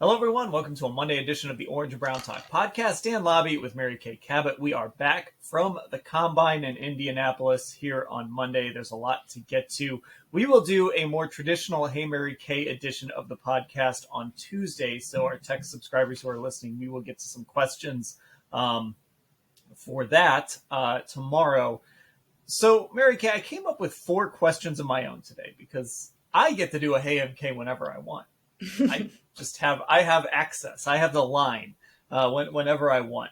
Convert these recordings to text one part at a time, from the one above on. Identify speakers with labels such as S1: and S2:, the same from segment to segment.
S1: Hello, everyone. Welcome to a Monday edition of the Orange and Brown Talk podcast. Dan Labbe with Mary Kay Cabot. We are back from the Combine in Indianapolis here on Monday. There's a lot to get to. We will do a more traditional Hey Mary Kay edition of the podcast on Tuesday. So our tech subscribers who are listening, we will get to some questions for that tomorrow. So, Mary Kay, I came up with 4 questions of my own today because I get to do a Hey MK whenever I want. I have access. I have the line whenever I want.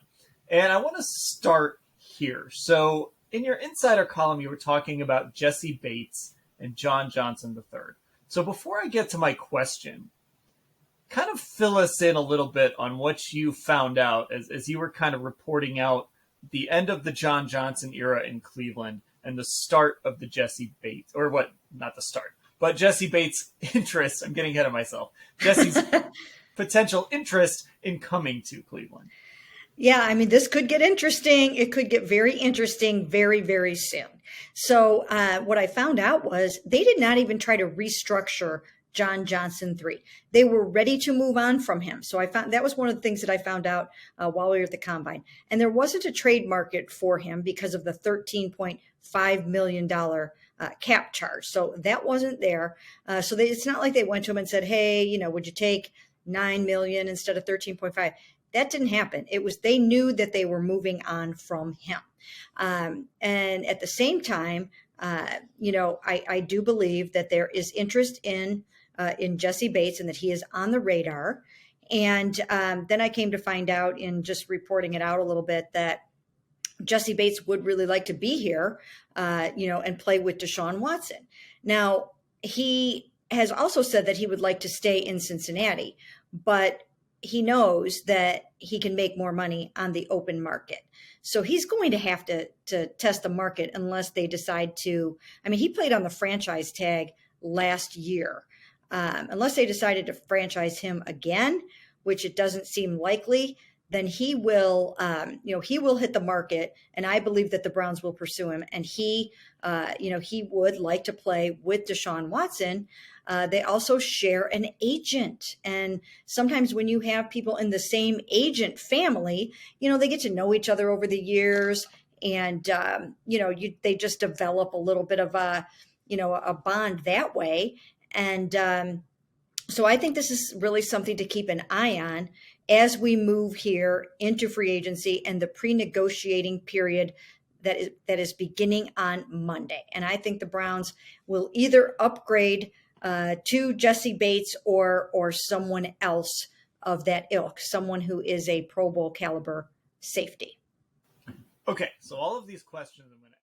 S1: And I want to start here. So in your insider column, you were talking about Jessie Bates and John Johnson III. So before I get to my question, kind of fill us in a little bit on what you found out as you were kind of reporting out the end of the John Johnson era in Cleveland and the start of the Jessie Bates, or what, not the start, but Jessie Bates' interest, I'm getting ahead of myself, Jessie's potential interest in coming to Cleveland.
S2: Yeah, I mean, this could get interesting. It could get very interesting very, very soon. So what I found out was they did not even try to restructure John Johnson III. They were ready to move on from him. So I found that was one of the things that I found out while we were at the Combine. And there wasn't a trade market for him because of the $13.5 million cap charge. So that wasn't there. It's not like they went to him and said, hey, would you take 9 million instead of 13.5? That didn't happen. It was, they knew that they were moving on from him. And at the same time, I do believe that there is interest in Jessie Bates and that he is on the radar. And then I came to find out in just reporting it out a little bit that Jessie Bates would really like to be here, and play with Deshaun Watson. Now, he has also said that he would like to stay in Cincinnati, but he knows that he can make more money on the open market. So he's going to have to test the market unless they decide to. I mean, he played on the franchise tag last year. Unless they decided to franchise him again, which it doesn't seem likely, then he will hit the market, and I believe that the Browns will pursue him. And he would like to play with Deshaun Watson. They also share an agent, and sometimes when you have people in the same agent family, they get to know each other over the years, and they just develop a little bit of a bond that way. And so I think this is really something to keep an eye on as we move here into free agency and the pre-negotiating period that is beginning on Monday. And I think the Browns will either upgrade to Jessie Bates or someone else of that ilk, someone who is a Pro Bowl caliber safety.
S1: Okay, so all of these questions I'm going to